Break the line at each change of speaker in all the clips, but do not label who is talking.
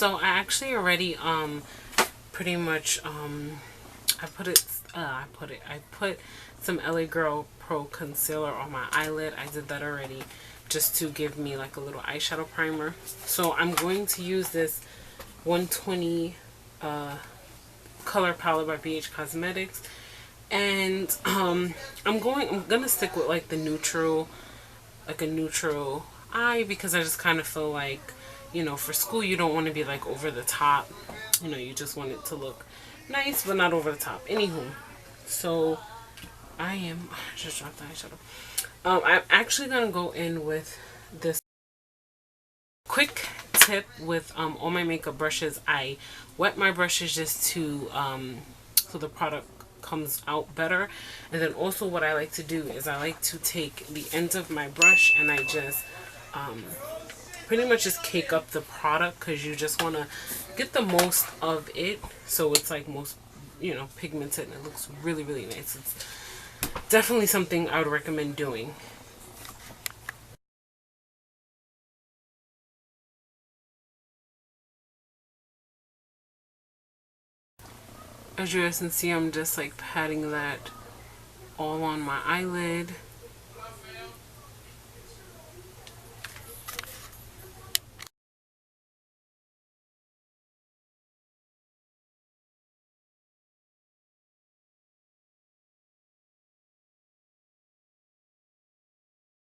So I actually already pretty much I put some LA Girl Pro concealer on my eyelid. I did that already just to give me like a little eyeshadow primer. So I'm going to use this 120 color palette by BH Cosmetics, and I'm gonna stick with like the neutral, like a neutral eye, because I just kind of feel like, you know, for school you don't want to be like over the top. You know, you just want it to look nice but not over the top. Anywho, so I just dropped the eyeshadow. I'm actually gonna go in with this quick tip with all my makeup brushes. I wet my brushes just to so the product comes out better. And then also what I like to do is I like to take the ends of my brush and I just pretty much just cake up the product, because you just want to get the most of it so it's like most, you know, pigmented, and it looks really really nice. It's definitely something I would recommend doing. As you guys can see, I'm just like patting that all on my eyelid.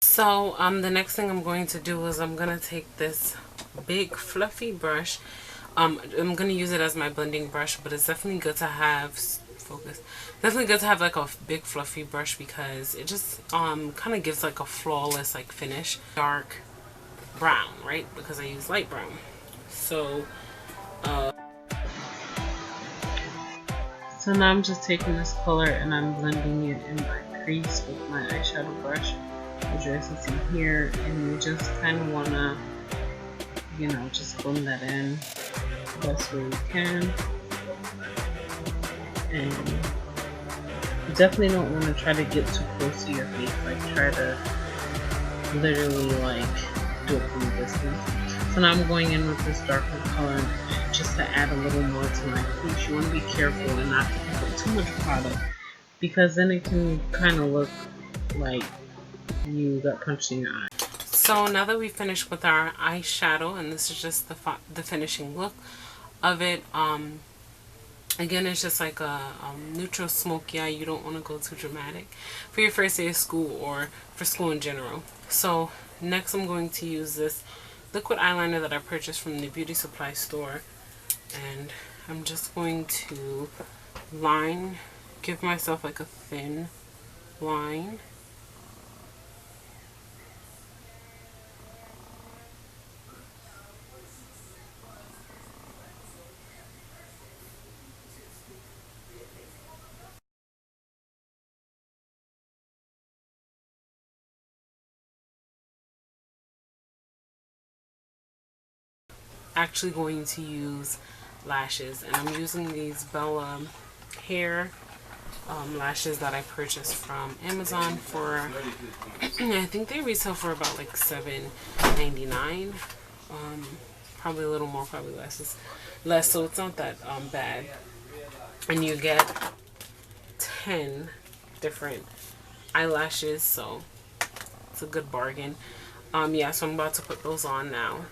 So the next thing I'm going to do is I'm going to take this big fluffy brush. I'm going to use it as my blending brush, but it's definitely good to have, focus, definitely good to have like a big fluffy brush, because it just kind of gives like a flawless like finish. Dark brown, right? Because I use light brown. So so now I'm just taking this color and I'm blending it in my crease with my eyeshadow brush, as you guys can see here. And you just kind of want to, you know, just blend that in the best way you can. And you definitely don't want to try to get too close to your face, like try to literally like do it from a distance. So now I'm going in with this darker color just to add a little more to my crease. You want to be careful and not to pick up too much product, because then it can kind of look like you got punched in your eye. So now that we finished with our eyeshadow, and this is just the finishing look of it, again, it's just like a neutral smoky eye. You don't want to go too dramatic for your first day of school or for school in general. So next I'm going to use this liquid eyeliner that I purchased from the beauty supply store, and I'm just going to give myself like a thin line. Actually going to use lashes, and I'm using these Bella hair lashes that I purchased from Amazon for I think they retail for about like $7.99, probably a little more, probably less, so it's not that bad. And you get 10 different eyelashes, so it's a good bargain. Yeah, so I'm about to put those on now.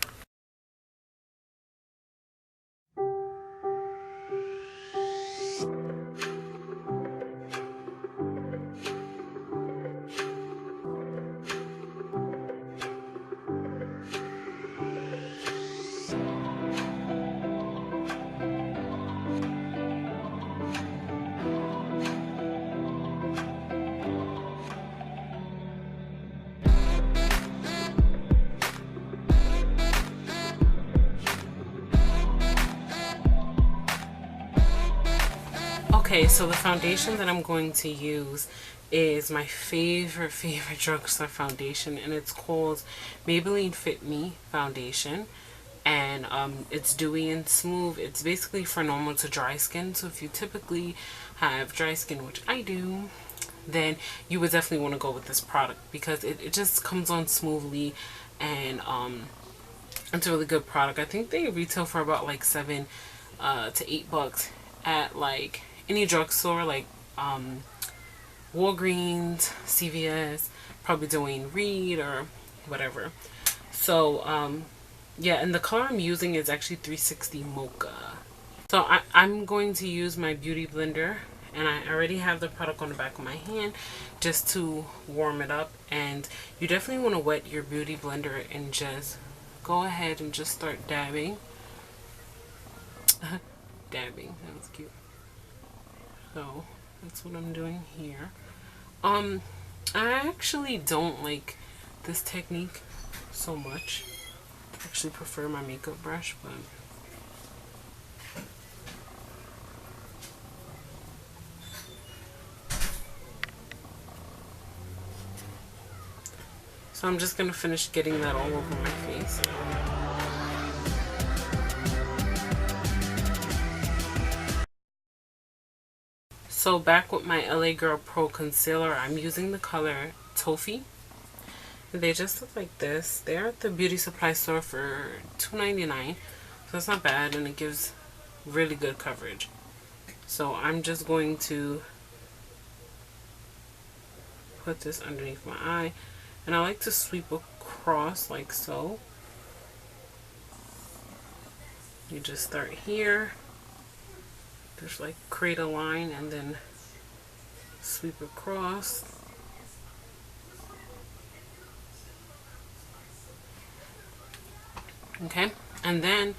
Okay, so the foundation that I'm going to use is my favorite drugstore foundation, and it's called Maybelline Fit Me foundation. And it's dewy and smooth. It's basically for normal to dry skin. So if you typically have dry skin, which I do, then you would definitely want to go with this product, because it just comes on smoothly, and It's a really good product. I think they retail for about like $7 to $8 at like any drugstore, like Walgreens, CVS, probably Dwayne Reed or whatever. So yeah, and the color I'm using is actually 360 Mocha. So I'm going to use my beauty blender, and I already have the product on the back of my hand just to warm it up. And you definitely want to wet your beauty blender and just go ahead and just start dabbing. Dabbing, that was cute. So that's what I'm doing here. I actually don't like this technique so much. I actually prefer my makeup brush, but so I'm just gonna finish getting that all over my face. So back with my LA Girl Pro Concealer, I'm using the color Toffee. They just look like this. They're at the beauty supply store for $2.99, so it's not bad, and it gives really good coverage. So I'm just going to put this underneath my eye, and I like to sweep across like so. You just start here, just like create a line and then sweep across. Okay, and then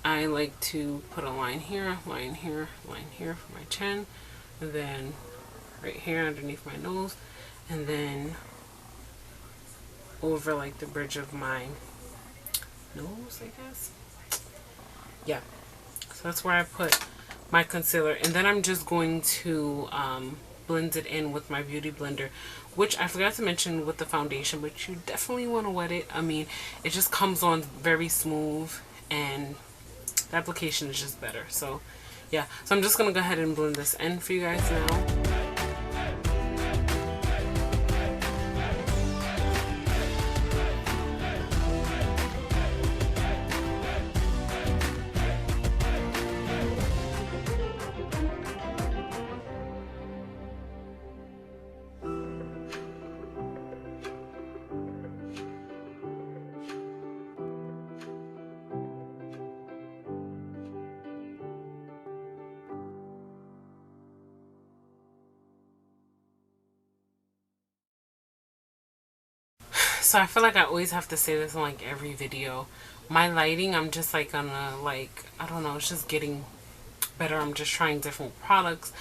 I like to put a line here, line here, line here for my chin, and then right here underneath my nose, and then over like the bridge of my nose, I guess. Yeah, so that's where I put my concealer, and then I'm just going to blend it in with my beauty blender, which I forgot to mention with the foundation, but you definitely want to wet it. I mean, it just comes on very smooth, and the application is just better. So yeah, so I'm just gonna go ahead and blend this in for you guys now. So I feel like I always have to say this in like every video. My lighting, I'm just like gonna like, I don't know, it's just getting better. I'm just trying different products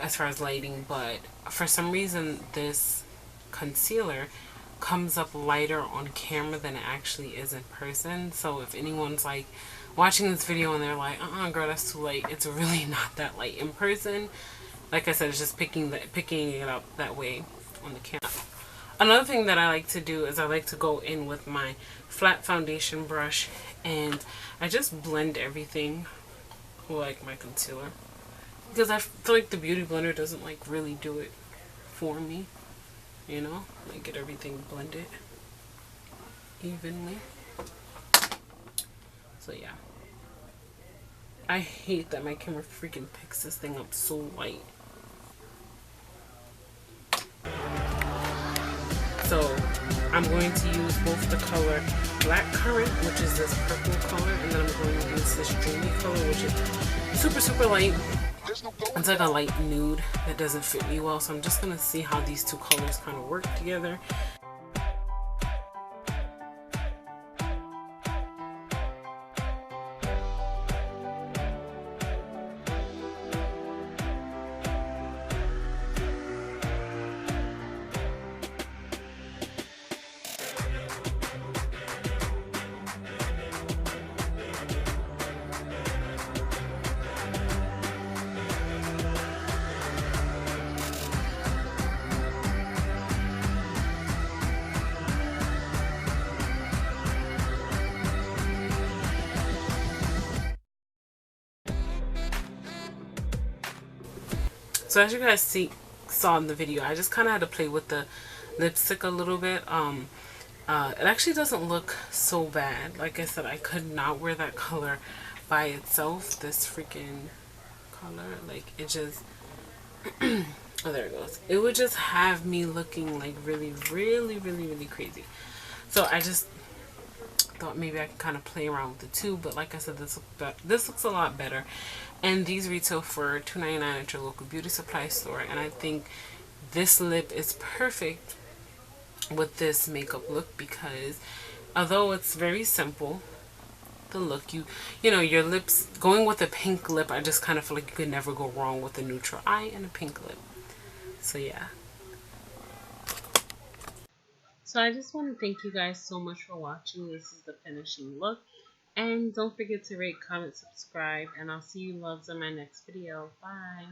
as far as lighting, but for some reason this concealer comes up lighter on camera than it actually is in person. So if anyone's like watching this video and they're like, girl, that's too light, it's really not that light in person. Like I said, it's just picking it up that way on the camera. Another thing that I like to do is I like to go in with my flat foundation brush, and I just blend everything like my concealer, because I feel like the beauty blender doesn't like really do it for me, you know, like get everything blended evenly. So yeah, I hate that my camera freaking picks this thing up so light. So I'm going to use both the color Black Currant, which is this purple color, and then I'm going to use this Dreamy color, which is super, super light. It's like a light nude that doesn't fit me well, so I'm just going to see how these two colors kind of work together. So as you guys saw in the video, I just kind of had to play with the lipstick a little bit. It actually doesn't look so bad. Like I said, I could not wear that color by itself. This freaking color, like it just, oh, there it goes. It would just have me looking like really, really, really, really crazy. So I just thought maybe I could kind of play around with the two, but like I said, this looks a lot better. And these retail for $2.99 at your local beauty supply store. And I think this lip is perfect with this makeup look because although it's very simple, the look you know your lips going with a pink lip, I just kind of feel like you could never go wrong with a neutral eye and a pink lip. So yeah. So I just want to thank you guys so much for watching. This is the finishing look. And don't forget to rate, comment, subscribe, and I'll see you loves in my next video. Bye.